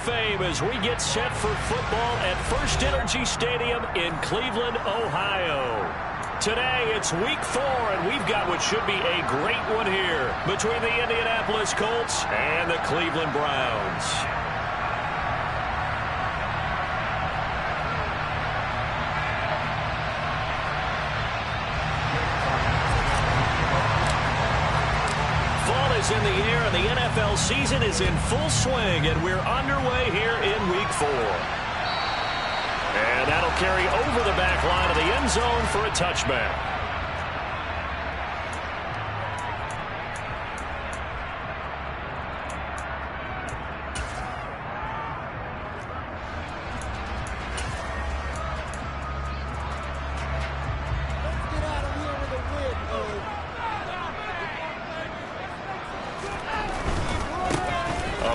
Fame as we get set for football at First Energy Stadium in Cleveland, Ohio. Today, it's Week 4, and we've got what should be a great one here between the Indianapolis Colts and the Cleveland Browns. In the air, and the NFL season is in full swing, and we're underway here in Week 4. And that'll carry over the back line of the end zone for a touchback.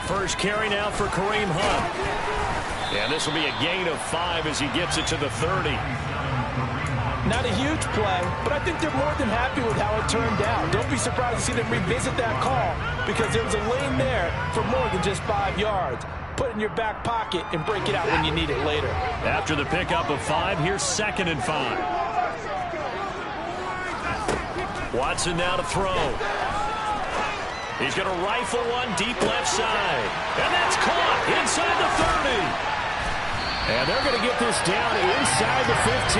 First carry now for Kareem Hunt. And this will be a gain of 5 as he gets it to the 30. Not a huge play, but I think they're more than happy with how it turned out. Don't be surprised to see them revisit that call because there was a lane there for more than just 5 yards. Put it in your back pocket and break it out when you need it later. After the pickup of 5, here's 2nd and 5. Watson now to throw. He's going to rifle one deep left side. And that's caught inside the 30. And they're going to get this down inside the 15.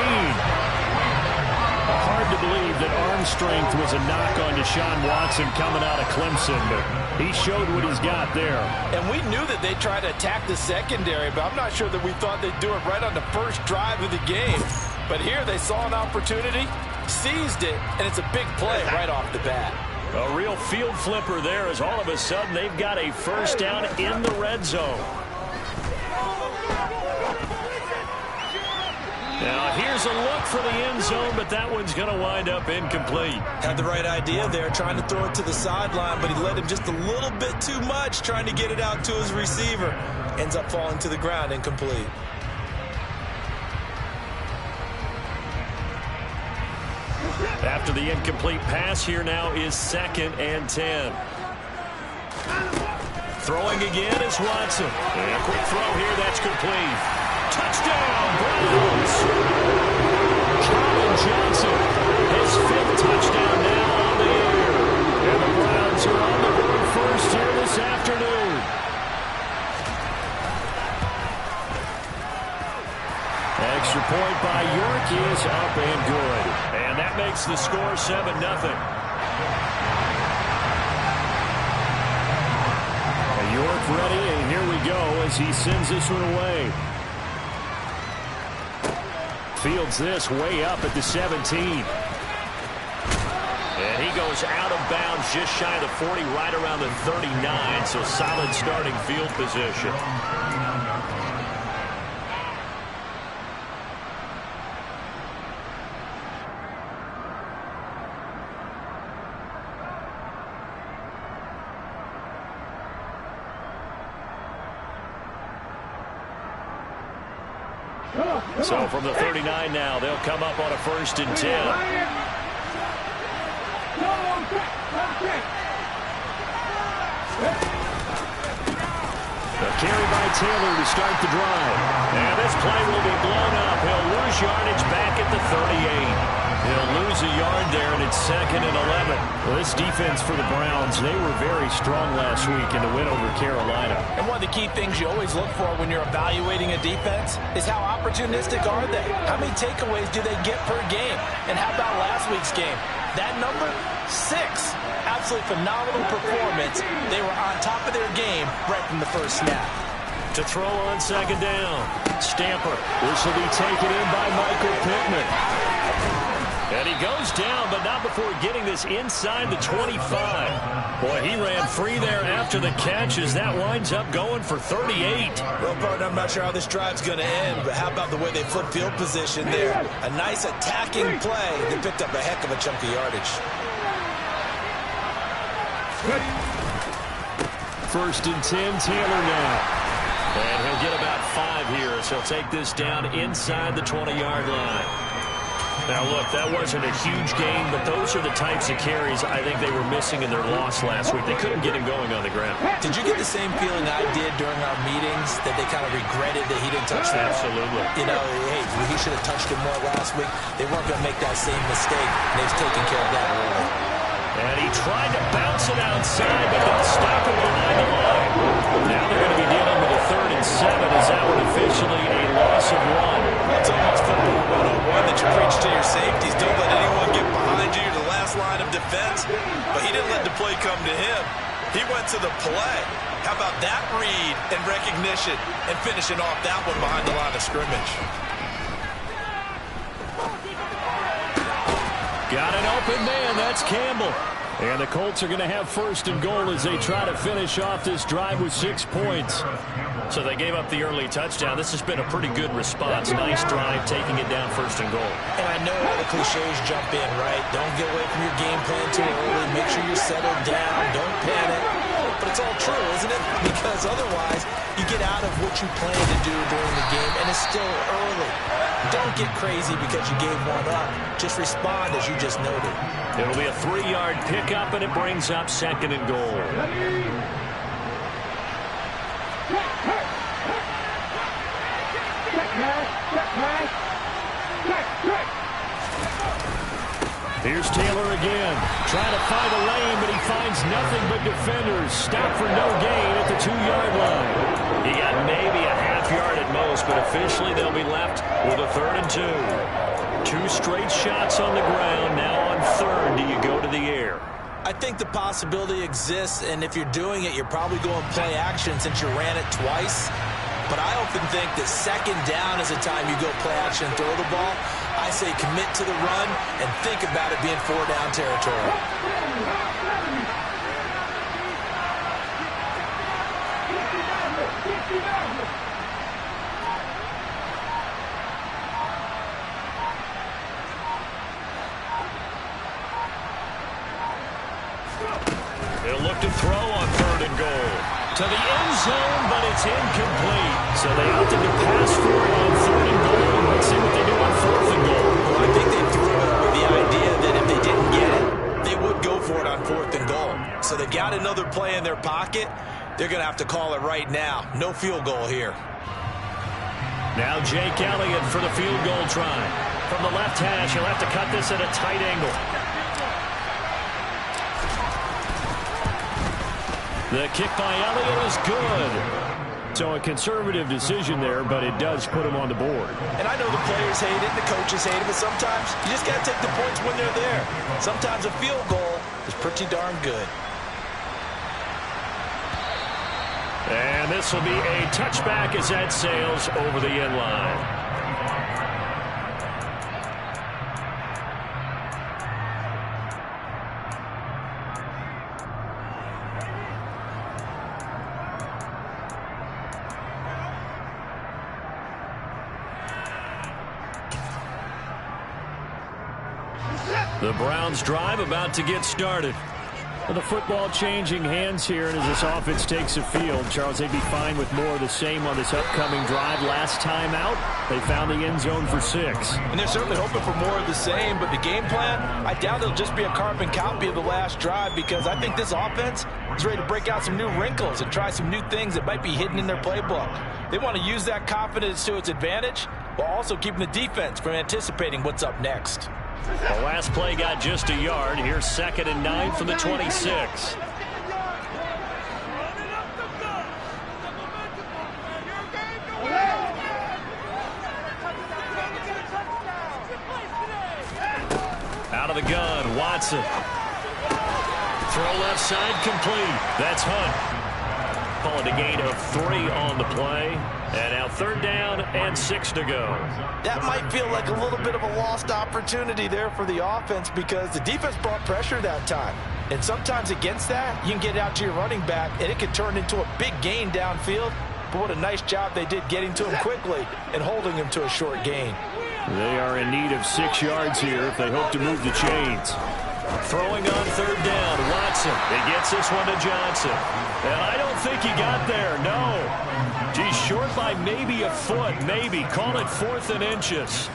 Hard to believe that arm strength was a knock on Deshaun Watson coming out of Clemson, but he showed what he's got there. And we knew that they'd try to attack the secondary, but I'm not sure that we thought they'd do it right on the first drive of the game. But here they saw an opportunity, seized it, and it's a big play right off the bat. A real field flipper there as all of a sudden they've got a first down in the red zone. Now here's a look for the end zone, but that one's going to wind up incomplete. Had the right idea there, trying to throw it to the sideline, but he led him just a little bit too much, trying to get it out to his receiver. Ends up falling to the ground, incomplete. After the incomplete pass, here now is 2nd and 10. Throwing again is Watson. And a quick throw here, that's complete. Touchdown, Browns! Calvin Johnson, his 5th touchdown now on the year. And the Browns are on the board first here this afternoon. Extra point by York is up and good. And that makes the score 7-0. York ready, and here we go as he sends this one away. Fields this way up at the 17. And he goes out of bounds just shy of the 40, right around the 39, so solid starting field position. So from the 39 now, they'll come up on a 1st and 10. A carry by Taylor to start the drive. And this play will be blown up. He'll lose yardage back at the 38. He'll lose a yard there, and it's 2nd and 11. Well, this defense for the Browns, they were very strong last week in the win over Carolina. And one of the key things you always look for when you're evaluating a defense is how opportunistic are they? How many takeaways do they get per game? And how about last week's game? That number, 6. Absolutely phenomenal performance. They were on top of their game right from the first snap. To throw on 2nd down. Stamper. This will be taken in by Michael Pittman. And he goes down, but not before getting this inside the 25. Boy, he ran free there after the catch as that winds up going for 38. Well, partner, I'm not sure how this drive's going to end, but how about the way they flip field position there? A nice attacking play. They picked up a heck of a chunk of yardage. 1st and 10, Taylor now. And he'll get about 5 here, so he'll take this down inside the 20-yard line. Now, look, that wasn't a huge gain, but those are the types of carries I think they were missing in their loss last week. They couldn't get him going on the ground. Did you get the same feeling I did during our meetings, that they kind of regretted that he didn't touch them? Absolutely. You know, hey, he should have touched him more last week. They weren't going to make that same mistake, and they've taken care of that early. And he tried to bounce it outside, but they'll stop him behind the line. Now they're going to be dealing with a 3rd and 7. Is that one officially a loss of 1? It's almost football 101 that you preach to your safeties. Don't let anyone get behind you. You're the last line of defense. But he didn't let the play come to him. He went to the play. How about that read and recognition and finishing off that one behind the line of scrimmage? Got an open man. That's Campbell. And the Colts are going to have 1st and goal as they try to finish off this drive with 6 points. So they gave up the early touchdown. This has been a pretty good response. Nice drive, taking it down 1st and goal. And I know all the cliches jump in, right? Don't get away from your game plan too early. Make sure you're settled down. Don't panic. But it's all true, isn't it? Because otherwise, you get out of what you plan to do during the game, and it's still early. Don't get crazy because you gave one up. Just respond as you just noted. It'll be a 3-yard pickup, and it brings up 2nd and goal. Here's Taylor again, trying to find a lane, but he finds nothing but defenders. Stop for no gain at the 2-yard line. He got maybe a half yard at most, but officially they'll be left with a 3rd and 2. 2 straight shots on the ground. Now on 3rd, do you go to the air? I think the possibility exists, and if you're doing it, you're probably going play action since you ran it twice. But I often think that 2nd down is the time you go play action and throw the ball. I say commit to the run and think about it being 4-down territory. They'll look to throw on 3rd and goal. To the end zone, but it's incomplete. So they opted to pass for it on 3rd and goal. Let's see what they do on 4th and goal. Well, I think they threw it with the idea that if they didn't get it, they would go for it on 4th and goal. So they got another play in their pocket. They're going to have to call it right now. No field goal here. Now Jake Elliott for the field goal try. From the left hash, he'll have to cut this at a tight angle. The kick by Elliott is good. So a conservative decision there, but it does put him on the board. And I know the players hate it, the coaches hate it, but sometimes you just got to take the points when they're there. Sometimes a field goal is pretty darn good. And this will be a touchback as that sails over the end line. The Browns drive about to get started. Well, the football changing hands here, and as this offense takes the field, Charles, they'd be fine with more of the same on this upcoming drive. Last time out, they found the end zone for 6. And they're certainly hoping for more of the same, but the game plan, I doubt it'll just be a carbon copy of the last drive, because I think this offense is ready to break out some new wrinkles and try some new things that might be hidden in their playbook. They want to use that confidence to its advantage, while also keeping the defense from anticipating what's up next. The last play got just a yard. Here's 2nd and 9 from the 26. Out of the gun, Watson. Throw left side complete. That's Hunt. Call it a gain of 3 on the play. And now 3rd down and 6 to go. That might feel like a little bit of a lost opportunity there for the offense, because the defense brought pressure that time. And sometimes against that, you can get out to your running back, and it can turn into a big gain downfield. But what a nice job they did getting to him quickly and holding him to a short gain. They are in need of 6 yards here if they hope to move the chains. Throwing on 3rd down, Watson. He gets this one to Johnson. And I don't think he got there, no. Gee, short by maybe a foot, maybe. Call it 4th and inches.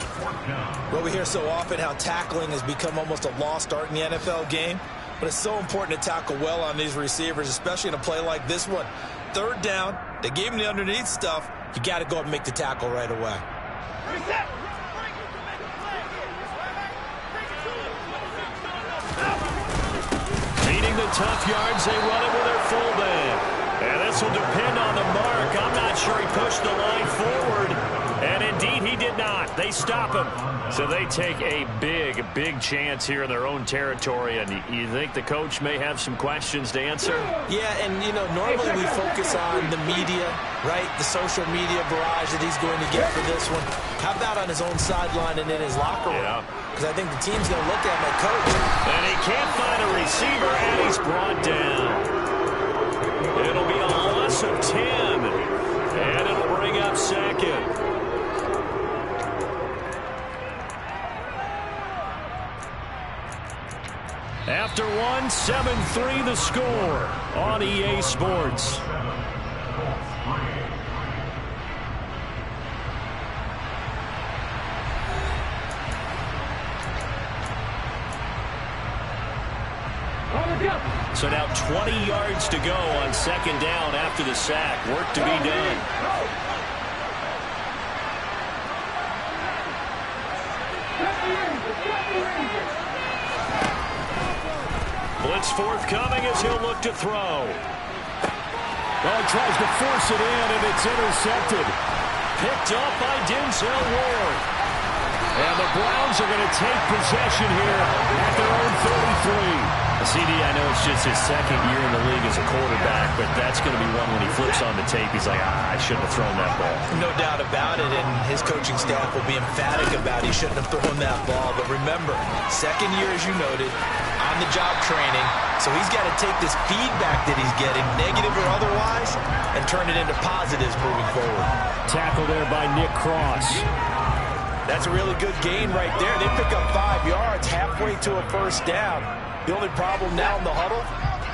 Well, we hear so often how tackling has become almost a lost art in the NFL game. But it's so important to tackle well on these receivers, especially in a play like this one. 3rd down, they gave him the underneath stuff. You got to go up and make the tackle right away. Beating the tough yards, they run it with their fullback. And this will depend on the mark. I'm not sure he pushed the line forward. And indeed, he did not. They stop him. So they take a big chance here in their own territory. And you think the coach may have some questions to answer? Yeah, and, you know, normally we focus on the media, right? The social media barrage that he's going to get for this one. How about on his own sideline and in his locker room? Yeah. Because I think the team's going to look at him like, coach. And he can't find a receiver, and he's brought down. It'll be a loss of 10. And it'll bring up 2nd. After 7-3 the score on EA Sports. So now 20 yards to go on 2nd down after the sack. Work to be done. Blitz forthcoming as he'll look to throw. Well, he tries to force it in, and it's intercepted. Picked up by Denzel Ward. And the Browns are going to take possession here at their own 33. CD, I know it's just his 2nd year in the league as a quarterback, but that's going to be one when he flips on the tape. He's like, I shouldn't have thrown that ball. No doubt about it, and his coaching staff will be emphatic about he shouldn't have thrown that ball. But remember, 2nd year, as you noted, on-the-job training, so he's got to take this feedback that he's getting, negative or otherwise, and turn it into positives moving forward. Tackle there by Nick Cross. That's a really good gain right there. They pick up 5 yards halfway to a 1st down. The only problem now in the huddle,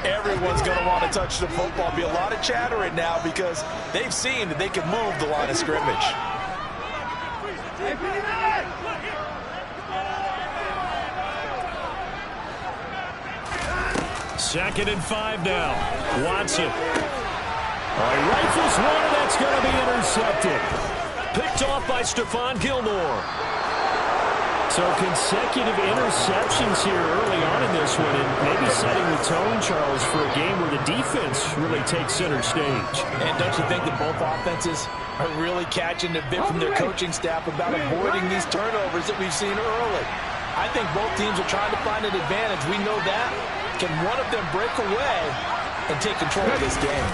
everyone's going to want to touch the football. Be a lot of chatter right now because they've seen that they can move the line of scrimmage. 2nd and 5 now. Watson. He rifles one, and that's going to be intercepted. Picked off by Stephon Gilmore. So consecutive interceptions here early on in this one, and maybe setting the tone, Charles, for a game where the defense really takes center stage. And don't you think that both offenses are really catching the bit from their coaching staff about avoiding these turnovers that we've seen early? I think both teams are trying to find an advantage. We know that. Can one of them break away and take control of this game?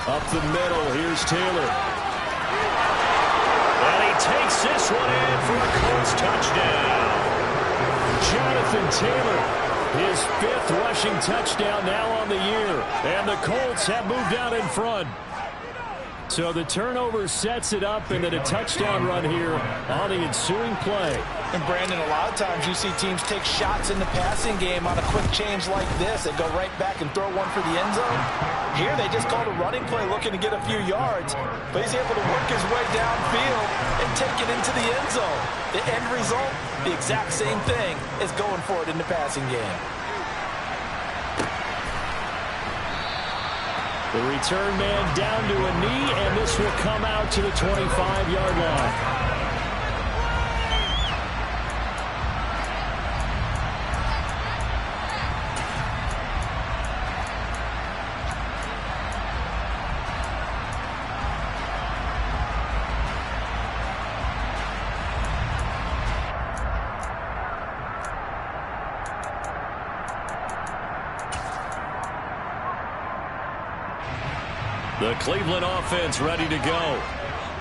Up the middle, here's Taylor. And he takes this one in for a Colts touchdown. Jonathan Taylor, his 5th rushing touchdown now on the year. And the Colts have moved out in front. So the turnover sets it up, and then a touchdown run here on the ensuing play. And Brandon, a lot of times you see teams take shots in the passing game on a quick change like this. They go right back and throw one for the end zone. Here they just called a running play looking to get a few yards, but he's able to work his way downfield and take it into the end zone. The end result, the exact same thing as going for it in the passing game. The return man down to a knee, and this will come out to the 25-yard line. The Cleveland offense ready to go.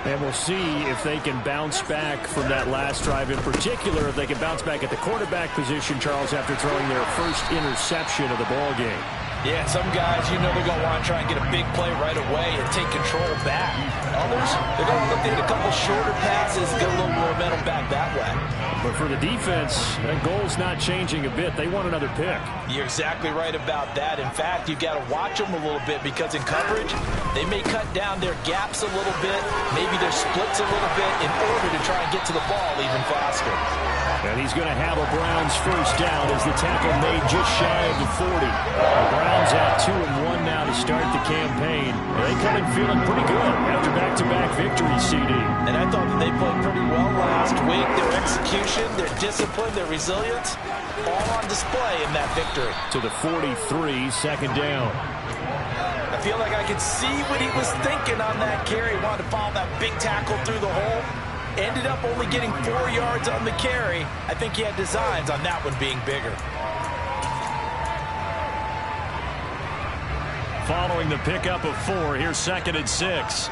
And we'll see if they can bounce back from that last drive. In particular, if they can bounce back at the quarterback position, Charles, after throwing their first interception of the ball game. Yeah, some guys, you know they're going to want to try and get a big play right away and take control back. Others, they're going to look at a couple shorter passes, get a little momentum back that way. But for the defense, that goal's not changing a bit. They want another pick. You're exactly right about that. In fact, you've got to watch them a little bit because in coverage, they may cut down their gaps a little bit, maybe their splits a little bit in order to try and get to the ball even faster. And he's going to have a Browns first down as the tackle made just shy of the 40. The Browns have 2-1 now to start the campaign. They come in feeling pretty good after back-to-back victories, CD. And I thought that they played pretty well last week. Their execution, their discipline, their resilience, all on display in that victory. To the 43, second down. I feel like I could see what he was thinking on that carry. He wanted to follow that big tackle through the hole. Ended up only getting 4 yards on the carry. I think he had designs on that one being bigger. Following the pickup of 4, here's 2nd and 6.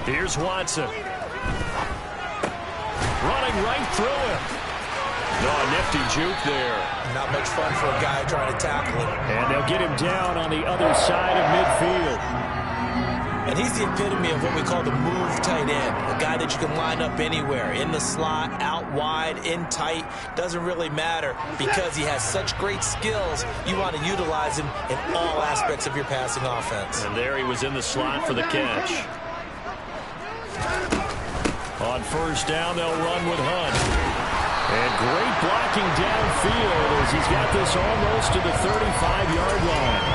Here's Watson. Running right through him. No, a nifty juke there. Not much fun for a guy trying to tackle him. And they'll get him down on the other side of midfield. And he's the epitome of what we call the move tight end. A guy that you can line up anywhere. In the slot, out wide, in tight. Doesn't really matter because he has such great skills. You want to utilize him in all aspects of your passing offense. And there he was in the slot for the catch. On first down, they'll run with Hunt. And great blocking downfield as he's got this almost to the 35-yard line.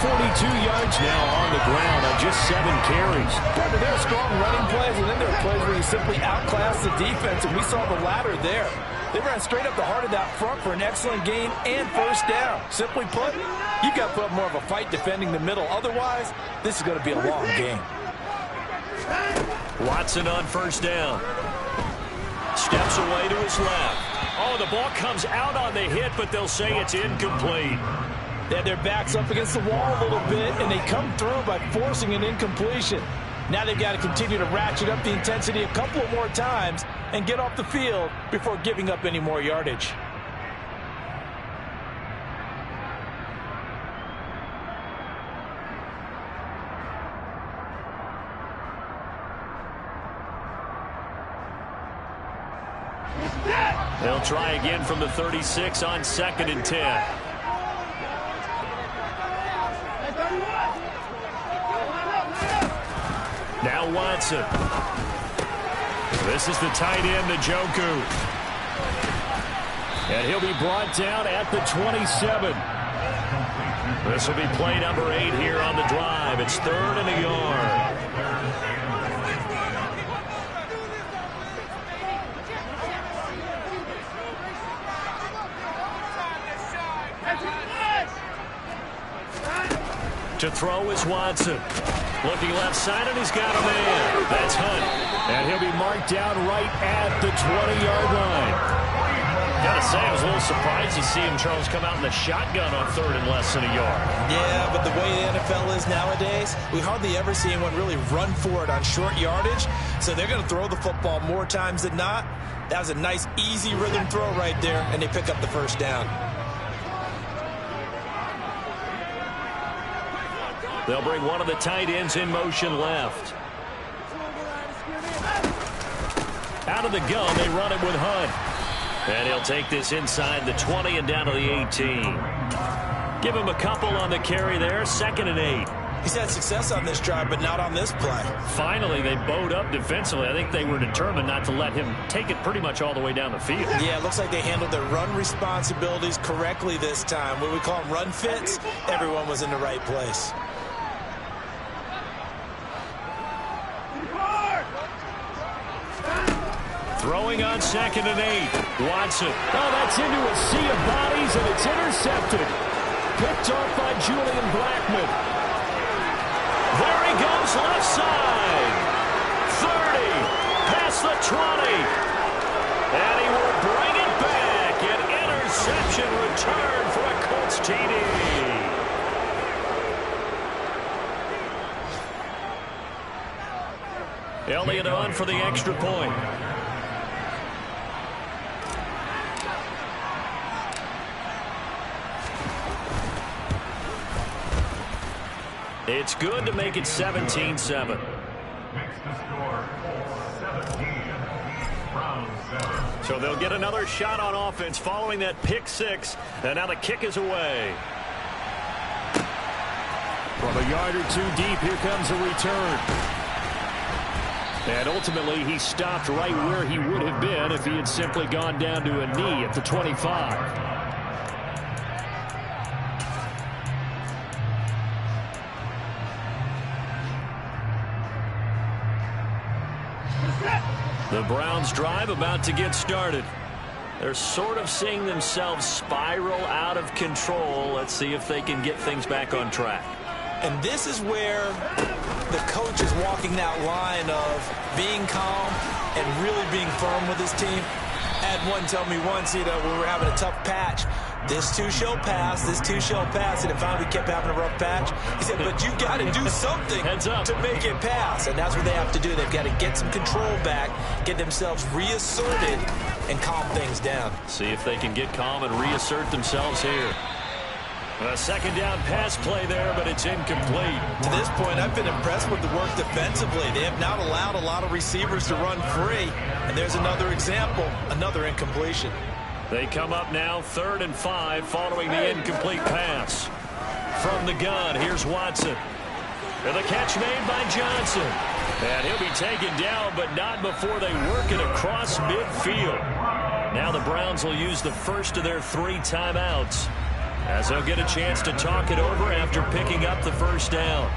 42 yards now on the ground on just 7 carries. But there are strong running plays, and then there are plays where you simply outclass the defense, and we saw the latter there. They ran straight up the heart of that front for an excellent gain and first down. Simply put, you've got to put up more of a fight defending the middle. Otherwise, this is going to be a long game. Watson on first down. Steps away to his left. Oh, the ball comes out on the hit, but they'll say it's incomplete. They had their backs up against the wall a little bit, and they come through by forcing an incompletion. Now they've got to continue to ratchet up the intensity a couple of more times and get off the field before giving up any more yardage. They'll try again from the 36 on 2nd and 10. Now Watson. This is the tight end, Njoku. And he'll be brought down at the 27. This will be play number 8 here on the drive. It's 3rd and a yard. To throw is Watson. Looking left side, and he's got a man. That's Hunt. And he'll be marked down right at the 20-yard line. Gotta say, I was a little surprised to see him, Charles, come out in the shotgun on 3rd and less than a yard. Yeah, but the way the NFL is nowadays, we hardly ever see anyone really run for it on short yardage. So they're going to throw the football more times than not. That was a nice, easy rhythm throw right there, and they pick up the first down. They'll bring one of the tight ends in motion left. Out of the gun, they run it with Hunt. And he'll take this inside the 20 and down to the 18. Give him a couple on the carry there, 2nd and 8. He's had success on this drive, but not on this play. Finally, they bowed up defensively. I think they were determined not to let him take it pretty much all the way down the field. Yeah, it looks like they handled their run responsibilities correctly this time. What we call them run fits, everyone was in the right place. Throwing on 2nd and 8. Watson. Oh, that's into a sea of bodies, and it's intercepted. Picked off by Julian Blackman. There he goes, left side. 30, past the 20. And he will bring it back. An interception return for a Colts TD. Elliott on for the extra point. It's good to make it 17-7. So they'll get another shot on offense following that pick six. And now the kick is away. From a yard or two deep, here comes a return. And ultimately, he stopped right where he would have been if he had simply gone down to a knee at the 25. The Browns drive about to get started. They're sort of seeing themselves spiral out of control. Let's see if they can get things back on track. And this is where the coach is walking that line of being calm and really being firm with his team. I had one tell me once, when we were having a tough patch, this too shall pass, this too shall pass, and it finally kept having a rough patch. He said, but you got to do something to make it pass, and that's what they have to do. They've got to get some control back, get themselves reasserted, and calm things down. See if they can get calm and reassert themselves here. A second down pass play there, but it's incomplete. To this point, I've been impressed with the work defensively. They have not allowed a lot of receivers to run free. And there's another example, another incompletion. They come up now 3rd and 5 following the incomplete pass. From the gun, here's Watson. And the catch made by Johnson. And he'll be taken down, but not before they work it across midfield. Now the Browns will use the first of their 3 timeouts, as they'll get a chance to talk it over after picking up the first down.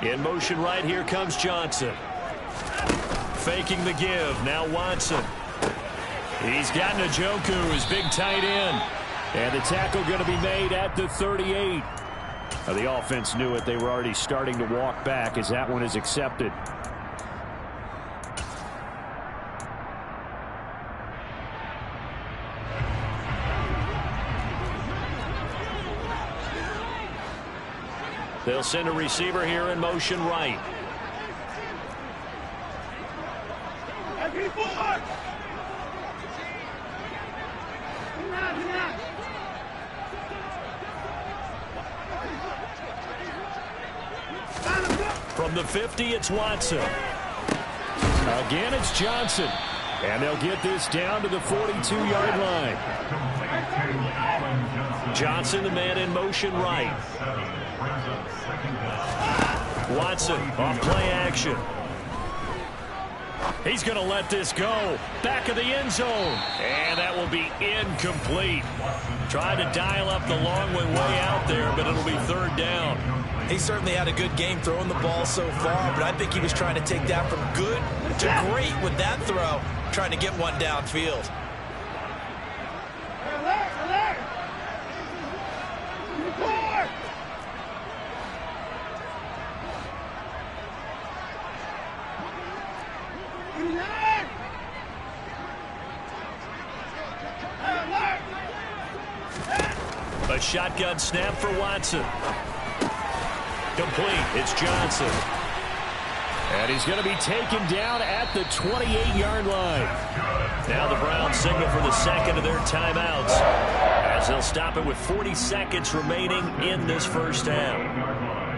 In motion right, here comes Johnson. Faking the give, now Watson. He's got Njoku, his big tight end. And the tackle going to be made at the 38. Now, the offense knew it. They were already starting to walk back as that one is accepted. They'll send a receiver here in motion right. From the 50, it's Watson. Again, it's Johnson. And they'll get this down to the 42-yard line. Johnson, the man in motion right. Watson off play action. He's going to let this go. Back of the end zone. And that will be incomplete. Tried to dial up the long one way out there, but it'll be 3rd down. He certainly had a good game throwing the ball so far, but I think he was trying to take that from good to great with that throw, trying to get one downfield. A shotgun snap for Watson. Complete. It's Johnson. And he's going to be taken down at the 28-yard line. Now the Browns signal for the second of their timeouts, as they'll stop it with 40 seconds remaining in this first half.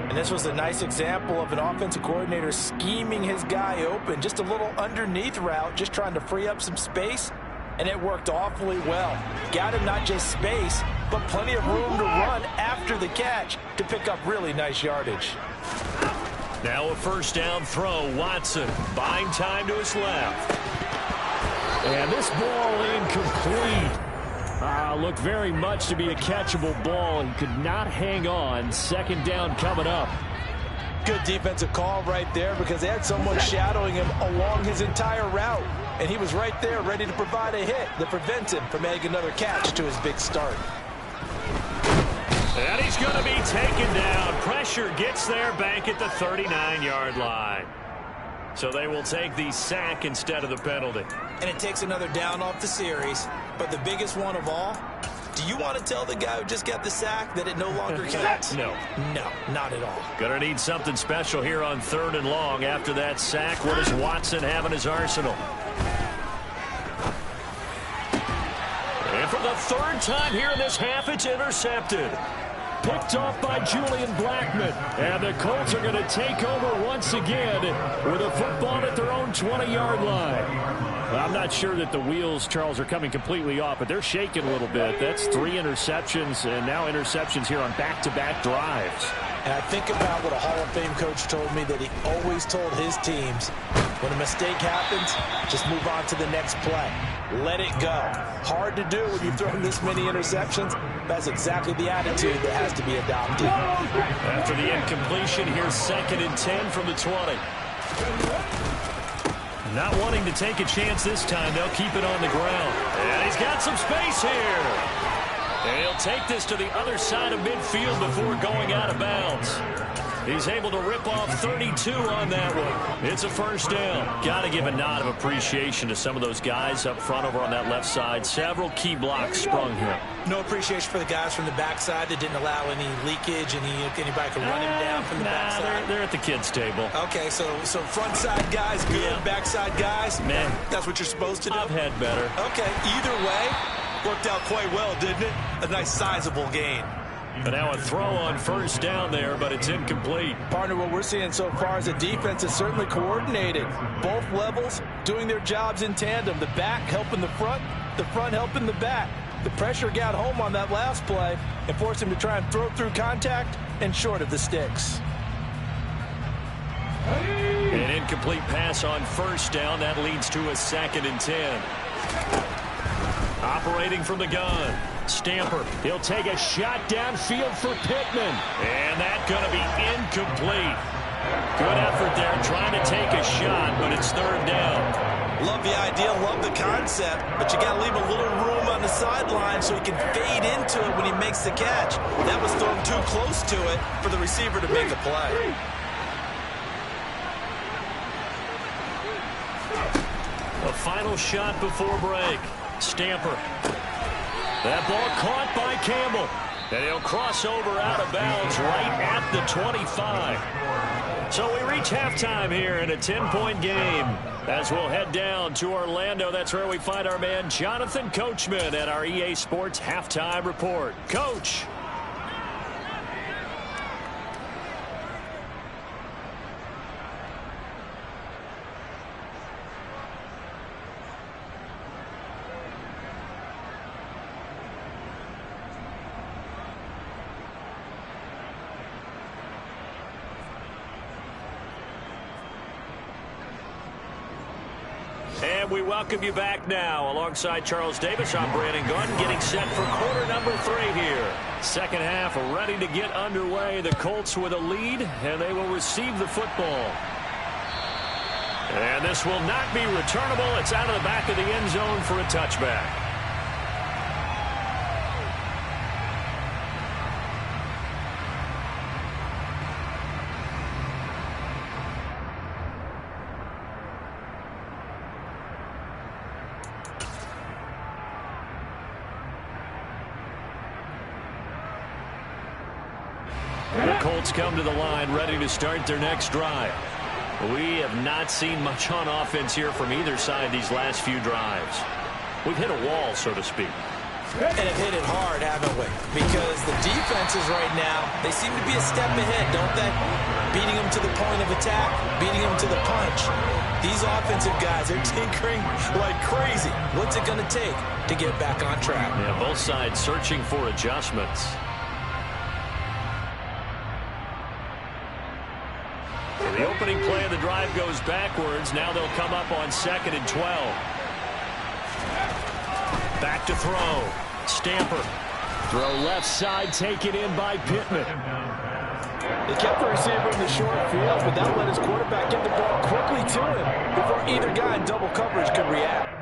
And this was a nice example of an offensive coordinator scheming his guy open. Just a little underneath route, just trying to free up some space. And it worked awfully well. Got him not just space, but plenty of room to run after the catch to pick up really nice yardage. Now a first down throw. Watson buying time to his left. And this ball incomplete. Looked very much to be a catchable ball and could not hang on. 2nd down coming up. Good defensive call right there, because they had someone shadowing him along his entire route. And he was right there ready to provide a hit that prevents him from making another catch to his big start. And he's going to be taken down. Pressure gets there back at the 39-yard line. So they will take the sack instead of the penalty. And it takes another down off the series. But the biggest one of all, do you want to tell the guy who just got the sack that it no longer counts? No. No, not at all. Going to need something special here on 3rd and long after that sack. What does Watson have in his arsenal? And for the third time here in this half, it's intercepted. Picked off by Julian Blackmon. And the Colts are going to take over once again with a football at their own 20-yard line. Well, I'm not sure that the wheels, Charles, are coming completely off, but they're shaking a little bit. That's 3 interceptions, and now interceptions here on back-to-back drives. And I think about what a Hall of Fame coach told me, that he always told his teams, when a mistake happens, just move on to the next play. Let it go. Hard to do when you've thrown this many interceptions. That's exactly the attitude that has to be adopted. After the incompletion, here's 2nd and 10 from the 20. Not wanting to take a chance this time, they'll keep it on the ground. And he's got some space here. And he'll take this to the other side of midfield before going out of bounds. He's able to rip off 32 on that one. It's a first down. Got to give a nod of appreciation to some of those guys up front over on that left side. Several key blocks sprung here. No appreciation for the guys from the backside that didn't allow any leakage, anybody could run him down from the backside. They're at the kids' table. Okay, so front side guys good, yeah. Backside guys, man, that's what you're supposed to do. I've had better. Okay, either way, worked out quite well, didn't it? A nice sizable gain. But now a throw on first down there, but it's incomplete. Partner, what we're seeing so far is a defense is certainly coordinated. Both levels doing their jobs in tandem. The back helping the front helping the back. The pressure got home on that last play and forced him to try and throw through contact and short of the sticks. An incomplete pass on first down. That leads to a 2nd and 10. Operating from the gun. Stamper, he'll take a shot downfield for Pittman. And that's going to be incomplete. Good effort there trying to take a shot, but it's 3rd down. Love the idea, love the concept, but you got to leave a little room on the sideline so he can fade into it when he makes the catch. That was thrown too close to it for the receiver to make a play. A final shot before break. Stamper. That ball caught by Campbell. And he'll cross over out of bounds right at the 25. So we reach halftime here in a 10-point game. As we'll head down to Orlando, that's where we find our man Jonathan Coachman at our EA Sports Halftime Report. Coach. And we welcome you back now. Alongside Charles Davis, I'm Brandon Gunn, getting set for quarter number 3 here. Second half ready to get underway. The Colts with a lead, and they will receive the football. And this will not be returnable. It's out of the back of the end zone for a touchback. The Colts come to the line ready to start their next drive. We have not seen much on offense here from either side these last few drives. We've hit a wall, so to speak. And have hit it hard, haven't we? Because the defenses right now, they seem to be a step ahead, don't they? Beating them to the point of attack, beating them to the punch. These offensive guys are tinkering like crazy. What's it going to take to get back on track? Yeah, both sides searching for adjustments. The opening play of the drive goes backwards. Now they'll come up on 2nd and 12. Back to throw. Stamper. Throw left side, taken in by Pittman. They kept the receiver in the short field, but that let his quarterback get the ball quickly to him before either guy in double coverage could react.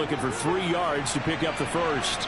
looking for 3 yards to pick up the first.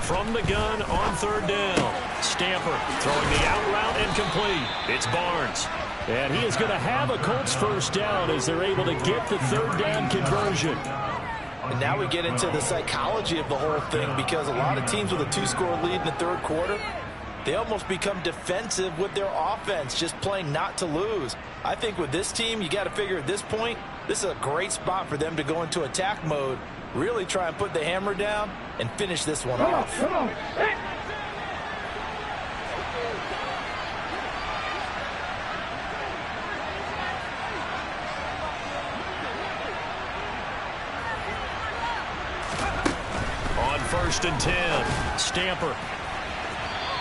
From the gun on 3rd down. Stamper throwing the out route incomplete. It's Barnes. And he is going to have a Colts first down as they're able to get the 3rd down conversion. And now we get into the psychology of the whole thing, because a lot of teams with a 2-score lead in the 3rd quarter, they almost become defensive with their offense, just playing not to lose. I think with this team, you got to figure at this point, this is a great spot for them to go into attack mode, really try and put the hammer down and finish this one off. Come on. On 1st and 10, Stamper.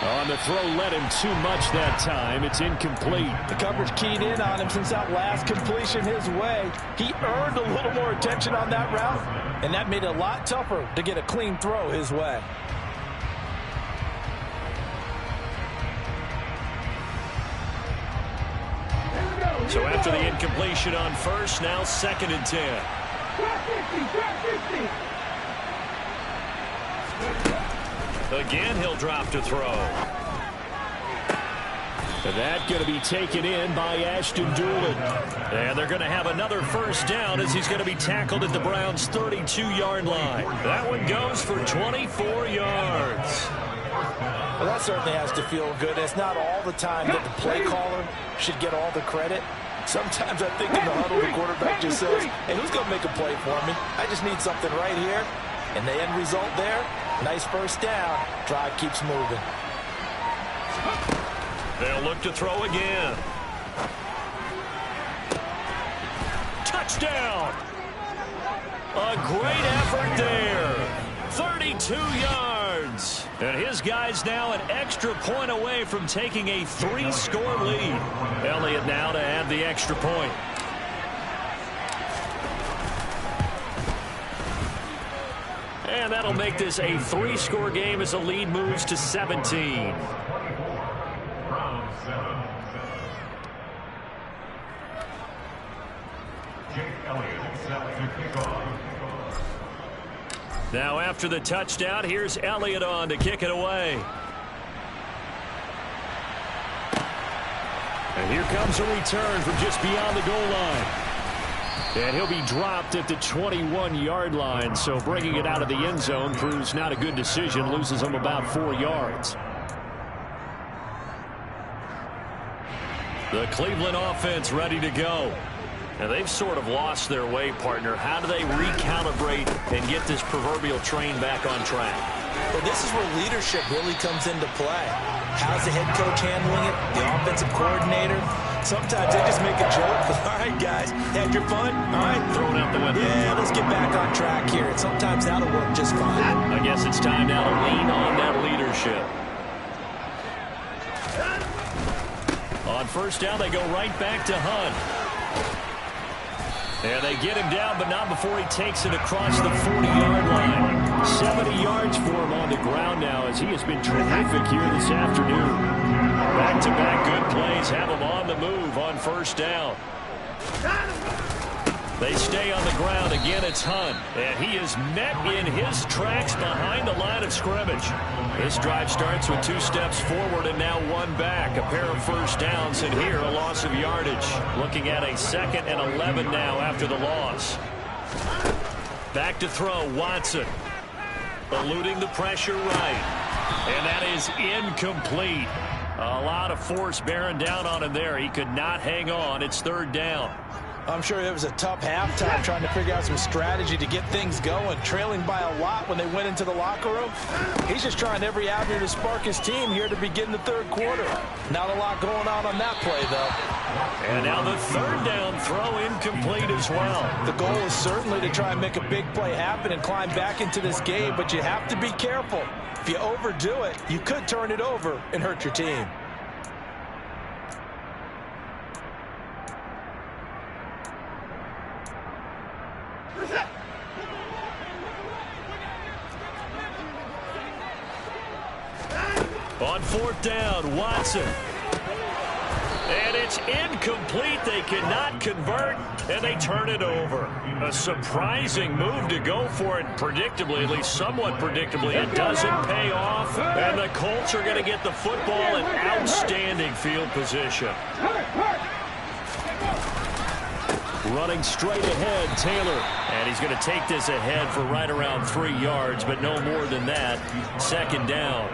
On the throw, led him too much that time. It's incomplete. The coverage keyed in on him since that last completion his way. He earned a little more attention on that route, and that made it a lot tougher to get a clean throw his way. So after the incompletion on 1st, now 2nd and 10. Again, he'll drop to throw. And that going to be taken in by Ashton Doolin. And they're going to have another first down as he's going to be tackled at the Browns' 32-yard line. That one goes for 24 yards. Well, that certainly has to feel good. It's not all the time that the play caller should get all the credit. Sometimes I think in the huddle, the quarterback just says, hey, who's going to make a play for me? I just need something right here. And the end result there, nice first down. Drive keeps moving. They'll look to throw again. Touchdown! A great effort there. 32 yards. And his guy's now an extra point away from taking a 3-score lead. Elliott now to add the extra point. And that'll make this a 3-score game as the lead moves to 17. Now after the touchdown, here's Elliott on to kick it away. And here comes a return from just beyond the goal line. And he'll be dropped at the 21-yard line, so bringing it out of the end zone proves not a good decision, loses him about 4 yards. The Cleveland offense ready to go. And they've sort of lost their way, partner. How do they recalibrate and get this proverbial train back on track? Well, this is where leadership really comes into play. How's the head coach handling it? The offensive coordinator? Sometimes they just make a joke. All right, guys, had your fun? All right. Throw it out the window. Yeah, let's get back on track here. And sometimes that'll work just fine. I guess it's time now to lean on that leadership. On first down, they go right back to Hunt. And they get him down, but not before he takes it across the 40-yard line. 70 yards for him on the ground now as he has been terrific here this afternoon. Back-to-back good plays have him on the move on first down. They stay on the ground. Again, it's Hunt. And he is met in his tracks behind the line of scrimmage. This drive starts with 2 steps forward and now 1 back. A pair of first downs, and here a loss of yardage. Looking at a 2nd and 11 now after the loss. Back to throw, Watson. Eluding the pressure right. And that is incomplete. A lot of force bearing down on him there. He could not hang on. It's 3rd down. I'm sure it was a tough halftime trying to figure out some strategy to get things going, trailing by a lot when they went into the locker room. He's just trying every avenue to spark his team here to begin the 3rd quarter. Not a lot going on that play, though. And now the 3rd down throw incomplete as well. The goal is certainly to try and make a big play happen and climb back into this game, but you have to be careful. If you overdo it, you could turn it over and hurt your team. On fourth down, Watson. And it's incomplete. They cannot convert, and they turn it over. A surprising move to go for it, predictably, at least somewhat predictably. It doesn't pay off, and the Colts are going to get the football in outstanding field position. Running straight ahead, Taylor. And he's going to take this ahead for right around 3 yards, but no more than that. Second down.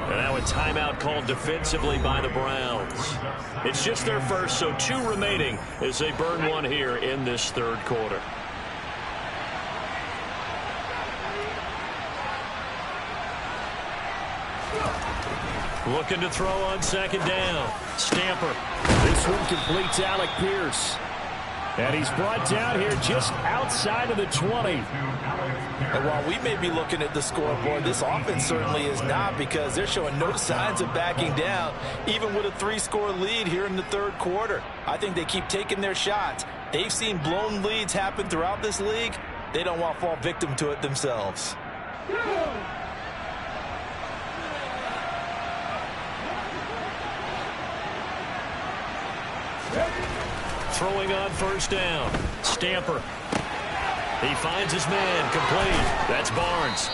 And now a timeout called defensively by the Browns. It's just their first, so 2 remaining as they burn one here in this third quarter. Looking to throw on second down. Stamper. This one completes Alec Pierce. And he's brought down here just outside of the 20. And while we may be looking at the scoreboard, this offense certainly is not, because they're showing no signs of backing down, even with a 3-score lead here in the third quarter. I think they keep taking their shots. They've seen blown leads happen throughout this league. They don't want to fall victim to it themselves. Throwing on first down. Stamper. He finds his man, complete. That's Barnes.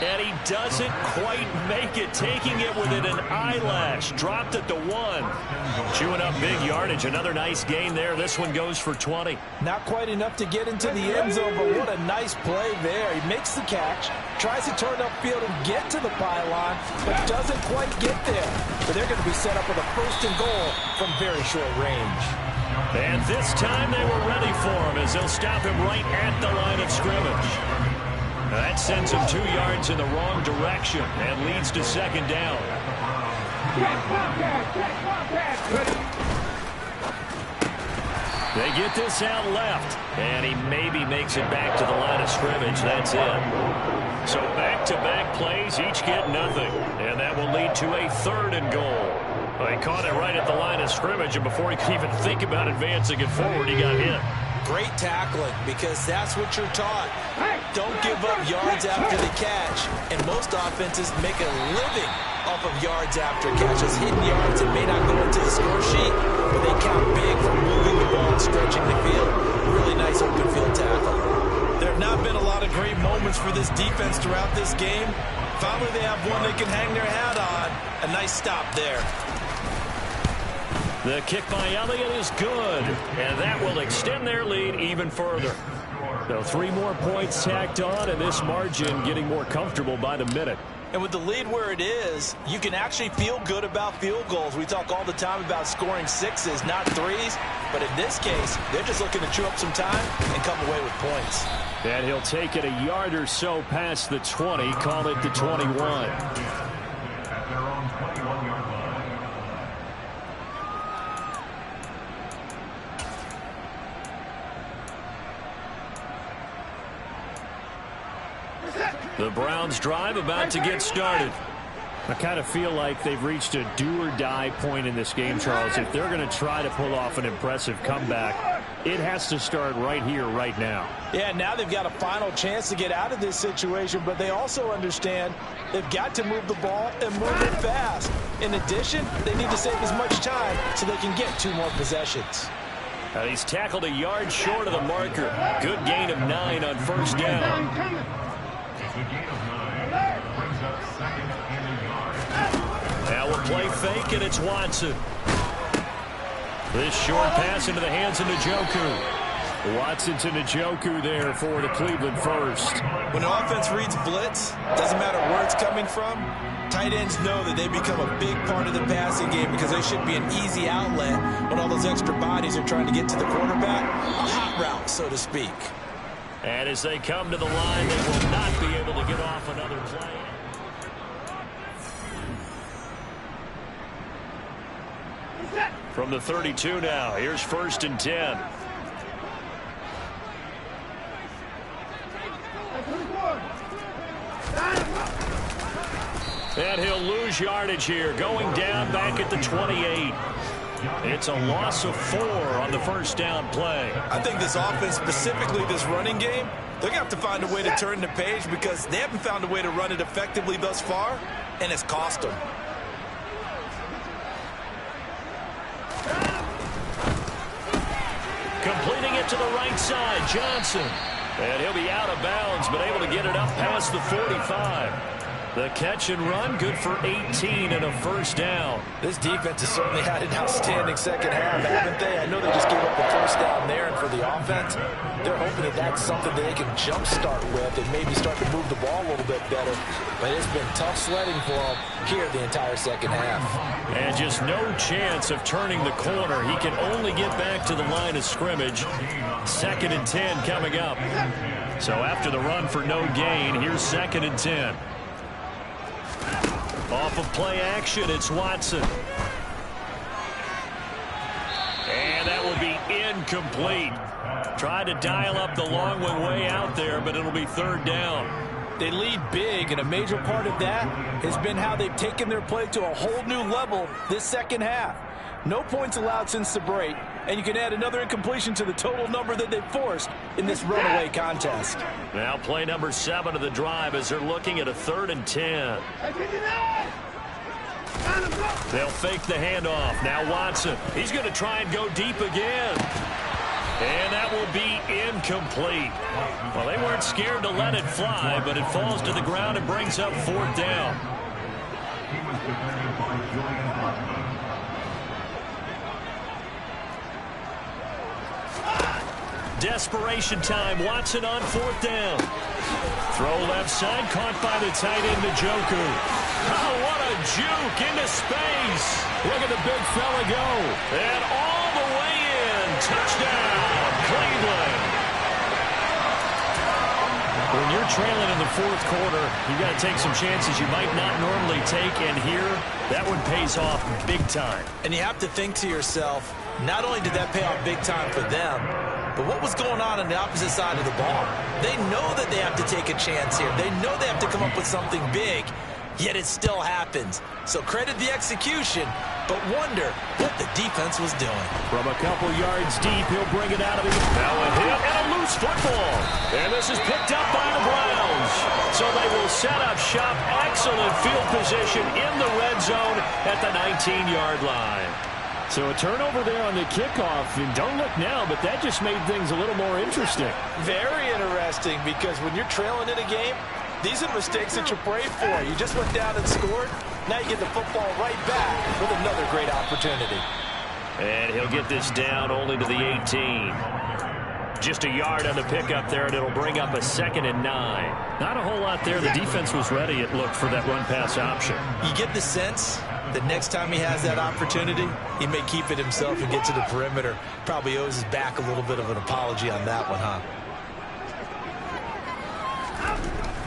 And he doesn't quite make it, taking it within an eyelash. Dropped at the 1. Chewing up big yardage. Another nice gain there. This one goes for 20. Not quite enough to get into the end zone, but what a nice play there. He makes the catch, tries to turn upfield and get to the pylon, but doesn't quite get there. But they're going to be set up with a first and goal from very short range. And this time they were ready for him, as they'll stop him right at the line of scrimmage. That sends him 2 yards in the wrong direction and leads to second down. They get this out left, and he maybe makes it back to the line of scrimmage. That's it. So back-to-back plays, each get nothing, and that will lead to a third and goal. Well, he caught it right at the line of scrimmage, and before he could even think about advancing it forward, he got hit. Great tackling, because that's what you're taught. Don't give up yards after the catch. And most offenses make a living off of yards after catches. Hidden yards that may not go into the score sheet, but they count big for moving the ball and stretching the field. Really nice open field tackle. There have not been a lot of great moments for this defense throughout this game. Finally, they have one they can hang their hat on. A nice stop there. The kick by Elliott is good, and that will extend their lead even further. So 3 more points tacked on, and this margin getting more comfortable by the minute. And with the lead where it is, you can actually feel good about field goals. We talk all the time about scoring 6s, not 3s. But in this case, they're just looking to chew up some time and come away with points. And he'll take it a yard or so past the 20, call it the 21. The Browns drive about to get started. I kind of feel like they've reached a do-or-die point in this game, Charles. If they're going to try to pull off an impressive comeback, it has to start right here, right now. Yeah, now they've got a final chance to get out of this situation, but they also understand they've got to move the ball and move it fast. In addition, they need to save as much time so they can get 2 more possessions. He's tackled a yard short of the marker. Good gain of 9 on first down. Now we'll play fake, and it's Watson. This short pass into the hands of Njoku. Watson to Njoku there for the Cleveland first. When the offense reads blitz, doesn't matter where it's coming from, tight ends know that they become a big part of the passing game because they should be an easy outlet when all those extra bodies are trying to get to the quarterback. A hot route, so to speak. And as they come to the line, they will not be able to get off another play. From the 32 now, here's first and 10. And he'll lose yardage here, going down back at the 28. It's a loss of 4 on the first down play. I think this offense, specifically this running game, they're going to have to find a way to turn the page because they haven't found a way to run it effectively thus far, and it's cost them. Completing it to the right side, Johnson. And he'll be out of bounds, but able to get it up past the 45. The catch and run, good for 18 and a first down. This defense has certainly had an outstanding second half, haven't they? I know they just gave up the first down there, and for the offense, they're hoping that that's something that they can jumpstart with and maybe start to move the ball a little bit better. But it's been tough sledding for them here the entire second half. And just no chance of turning the corner. He can only get back to the line of scrimmage. 2nd and 10 coming up. So after the run for no gain, here's 2nd and 10. Off of play action, it's Watson. And that will be incomplete. Tried to dial up the long one way out there, but it'll be 3rd down. They lead big, and a major part of that has been how they've taken their play to a whole new level this second half. No points allowed since the break, and you can add another incompletion to the total number that they've forced in this runaway contest. Now play number 7 of the drive as they're looking at a 3rd and 10. They'll fake the handoff. Now Watson. He's going to try and go deep again. And that will be incomplete. Well, they weren't scared to let it fly, but it falls to the ground and brings up 4th down. Desperation time. Watson on 4th down. Throw left side, caught by the tight end, Njoku. Oh, what a juke into space. Look at the big fella go. And all the way in. Touchdown, Cleveland. When you're trailing in the 4th quarter, you got to take some chances you might not normally take, and here, that one pays off big time. And you have to think to yourself, not only did that pay off big time for them, but what was going on the opposite side of the ball? They know that they have to take a chance here. They know they have to come up with something big, yet it still happens. So credit the execution, but wonder what the defense was doing. From a couple yards deep, he'll bring it out of the... Now a hit and a loose football. And this is picked up by the Browns. So they will set up shop. Excellent field position in the red zone at the 19-yard line. So a turnover there on the kickoff, and don't look now, but that just made things a little more interesting. Very interesting, because when you're trailing in a game, these are mistakes that you pray for. You just went down and scored. Now you get the football right back with another great opportunity. And he'll get this down only to the 18. Just a yard on the pickup there, and it'll bring up a 2nd and 9. Not a whole lot there. The defense was ready, it looked, for that run-pass option. You get the sense that next time he has that opportunity, he may keep it himself and get to the perimeter. Probably owes his back a little bit of an apology on that one, huh?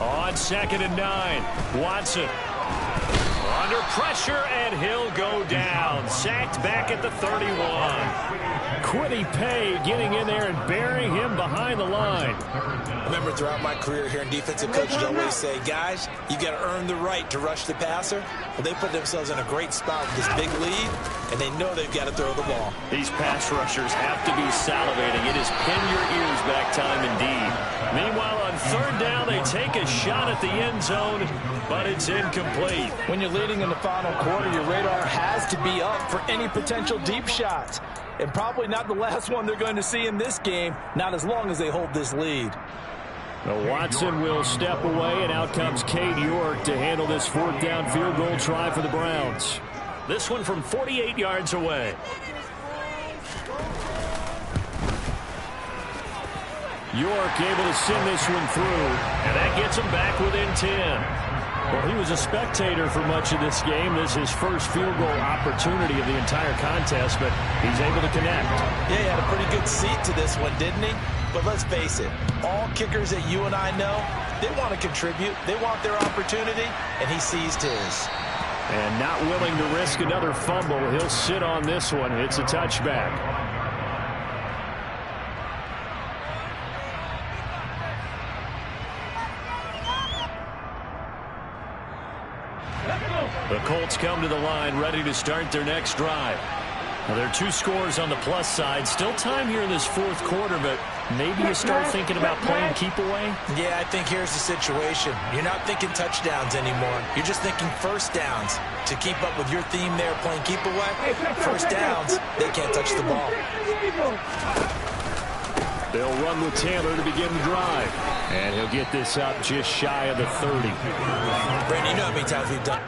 On 2nd and 9, Watson. Under pressure, and he'll go down. Sacked back at the 31. Quiddy Pay getting in there and burying him behind the line. Remember, throughout my career here in defensive coaches always say, guys, you got to earn the right to rush the passer. Well, they put themselves in a great spot with this big lead, and they know they've got to throw the ball. These pass rushers have to be salivating. It is pin your ears back time indeed. Meanwhile, on 3rd down, they take a shot at the end zone, but it's incomplete. When you're leading in the final quarter, your radar has to be up for any potential deep shots. And probably not the last one they're going to see in this game, not as long as they hold this lead. Now Watson will step away, and out comes Cade York to handle this 4th down field goal try for the Browns. This one from 48 yards away. York able to send this one through, and that gets him back within 10. Well, he was a spectator for much of this game. This is his first field goal opportunity of the entire contest, but he's able to connect. Yeah, he had a pretty good seat to this one, didn't he? But let's face it, all kickers that you and I know, they want to contribute. They want their opportunity, and he seized his. And not willing to risk another fumble, he'll sit on this one. It's a touchback. The Colts come to the line, ready to start their next drive. Now, there are 2 scores on the plus side. Still time here in this 4th quarter, but maybe you start thinking about playing keep away? Yeah, I think here's the situation. You're not thinking touchdowns anymore. You're just thinking first downs. To keep up with your theme there, playing keep away, first downs, they can't touch the ball. They'll run with Taylor to begin the drive. And he'll get this up just shy of the 30. Brandon, you know how many times we've done.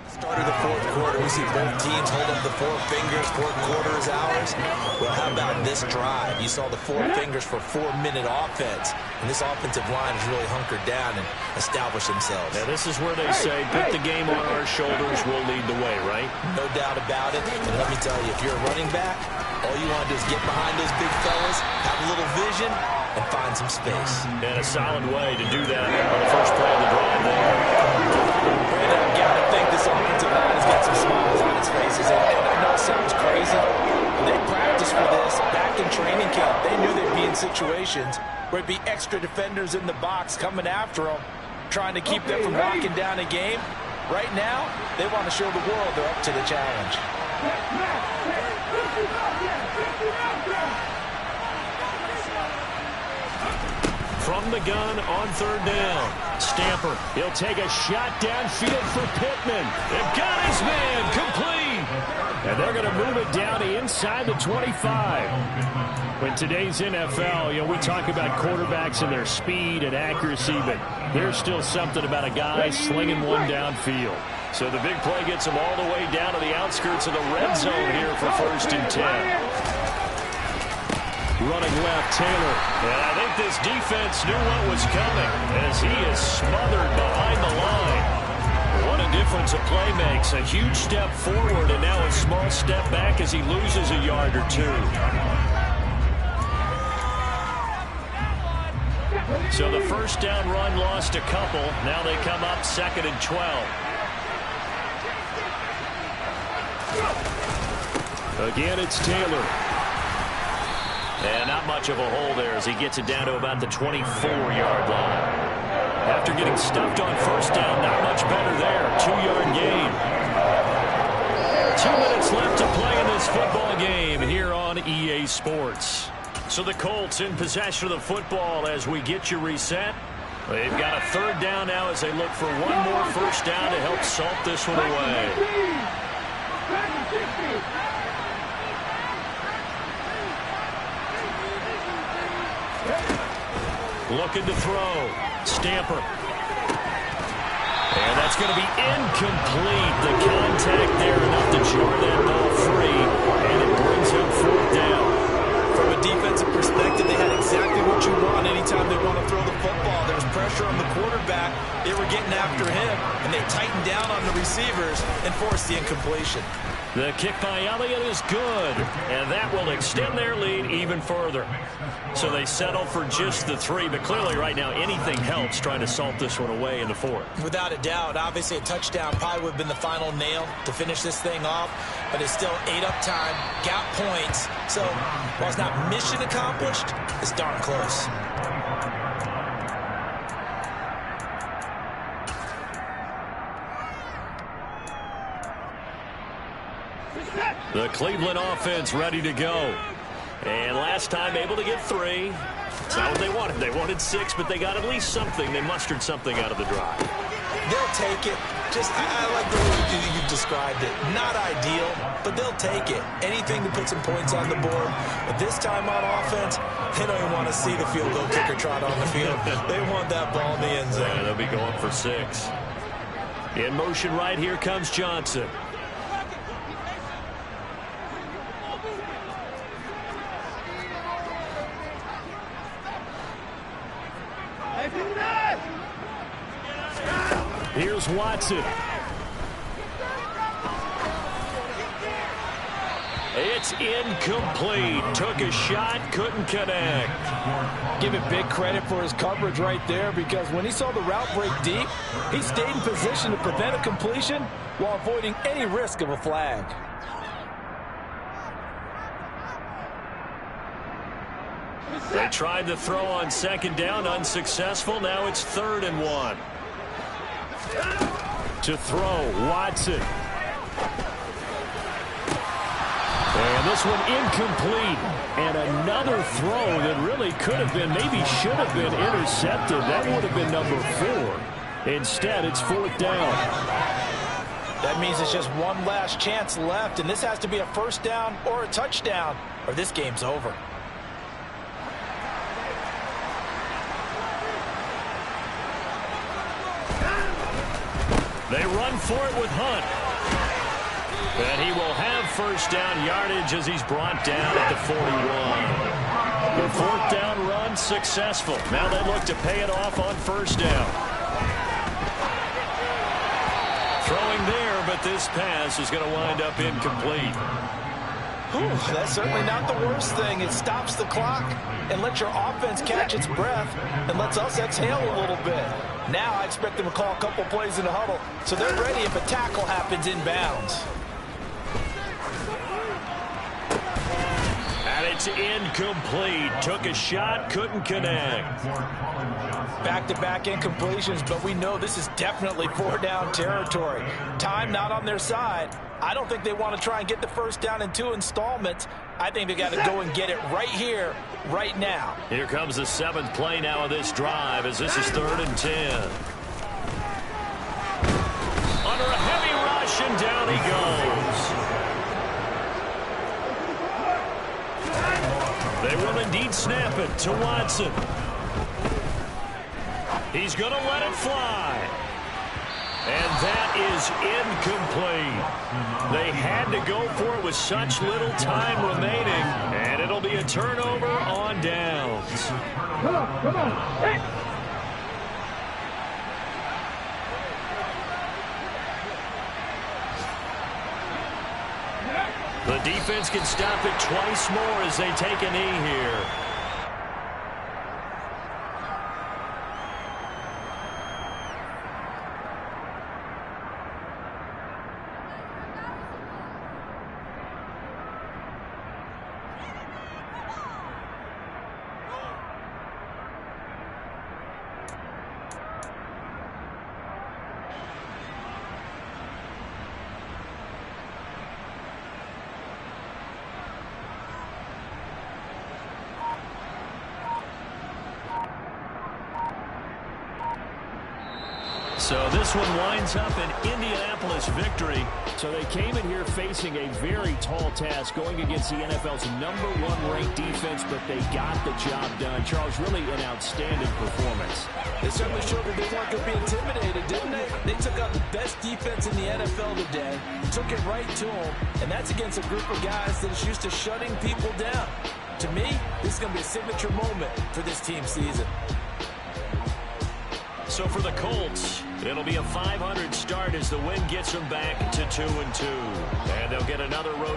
Start of the fourth quarter, we see both teams hold up the four fingers. Fourth quarter is ours. Well, how about this drive? You saw the four fingers for 4-minute offense. And this offensive line has really hunkered down and established themselves. Now, this is where they say, put the game on our shoulders, we'll lead the way, right? No doubt about it. And let me tell you, if you're a running back, all you want to do is get behind those big fellas, have a little vision, and find some space. And a solid way to do that on the first play of the drive there. Brandon, I've got to think this offensive line has got some smiles on its faces. And I know it sounds crazy. They practiced for this back in training camp. They knew they'd be in situations where it'd be extra defenders in the box coming after them, trying to keep them from locking down a game. Right now, they want to show the world they're up to the challenge. From the gun on third down. Stamper, he'll take a shot downfield for Pittman. They've got his man complete. And they're going to move it down to inside the 25. In today's NFL, we talk about quarterbacks and their speed and accuracy, but there's still something about a guy slinging one downfield. So the big play gets him all the way down to the outskirts of the red zone here for 1st and 10. Running left, Taylor. And I think this defense knew what was coming as he is smothered behind the line. What a difference a play makes. A huge step forward and now a small step back as he loses a yard or two. So the first down run lost a couple. Now they come up 2nd and 12. Again, it's Taylor. And not much of a hole there as he gets it down to about the 24-yard line. After getting stuffed on first down, not much better there. 2-yard gain. 2 minutes left to play in this football game here on EA Sports. So the Colts in possession of the football as we get you reset. They've got a 3rd down now as they look for one more first down to help salt this one away. Looking to throw. Stamper. And that's going to be incomplete. The contact there enough to jar that ball free, and it brings up fourth down. From a defensive perspective, they had exactly what you want anytime they want to throw the football. There was pressure on the quarterback. They were getting after him, and they tightened down on the receivers and forced the incompletion. The kick by Elliott is good, and that will extend their lead even further. So they settle for just the 3, but clearly right now anything helps trying to salt this one away in the 4th. Without a doubt, obviously a touchdown probably would have been the final nail to finish this thing off, but it's still 8 up time, got points. So while it's not mission accomplished, it's darn close. The Cleveland offense ready to go. And last time able to get 3. It's not what they wanted. They wanted 6, but they got at least something. They mustered something out of the drive. They'll take it. I like the way you described it. Not ideal, but they'll take it. Anything to put some points on the board. But this time on offense, they don't even want to see the field goal kicker trot on the field. They want that ball in the end zone. Yeah, they'll be going for 6. In motion right here comes Johnson. Here's Watson. It's incomplete. Took a shot, couldn't connect. Give it big credit for his coverage right there, because when he saw the route break deep, he stayed in position to prevent a completion while avoiding any risk of a flag. They tried to throw on second down, unsuccessful. Now it's 3rd and 1. To throw, Watson. And this one incomplete. And another throw that really could have been, maybe should have been intercepted. That would have been number 4. Instead, it's 4th down. That means it's just one last chance left, and this has to be a first down or a touchdown, or this game's over. They run for it with Hunt. And he will have first down yardage as he's brought down at the 41. The 4th down run successful. Now they look to pay it off on first down. Throwing there, but this pass is going to wind up incomplete. Whew, that's certainly not the worst thing. It stops the clock and lets your offense catch its breath and lets us exhale a little bit. Now I expect them to call a couple plays in the huddle, so they're ready if a tackle happens inbounds. And it's incomplete. Took a shot, couldn't connect. Back-to-back incompletions, but we know this is definitely 4-down territory. Time not on their side. I don't think they want to try and get the first down in 2 installments. I think they got to go and get it right here, right now. Here comes the 7th play now of this drive as this is 3rd and 10. Under a heavy rush, and down he goes. They will indeed snap it to Watson. He's going to let it fly. And that is incomplete. They had to go for it with such little time remaining, and it'll be a turnover on downs. Come on. Hey. The defense can stop it twice more as they take a knee here. So this one winds up an Indianapolis victory. So they came in here facing a very tall task going against the NFL's #1 ranked defense, but they got the job done. Charles, really an outstanding performance. They certainly showed that they weren't going to be intimidated, didn't they? They took out the best defense in the NFL today, took it right to them, and that's against a group of guys that is used to shutting people down. To me, this is going to be a signature moment for this team season. So for the Colts, it'll be a 500 start as the win gets them back to 2-2. And they'll get another road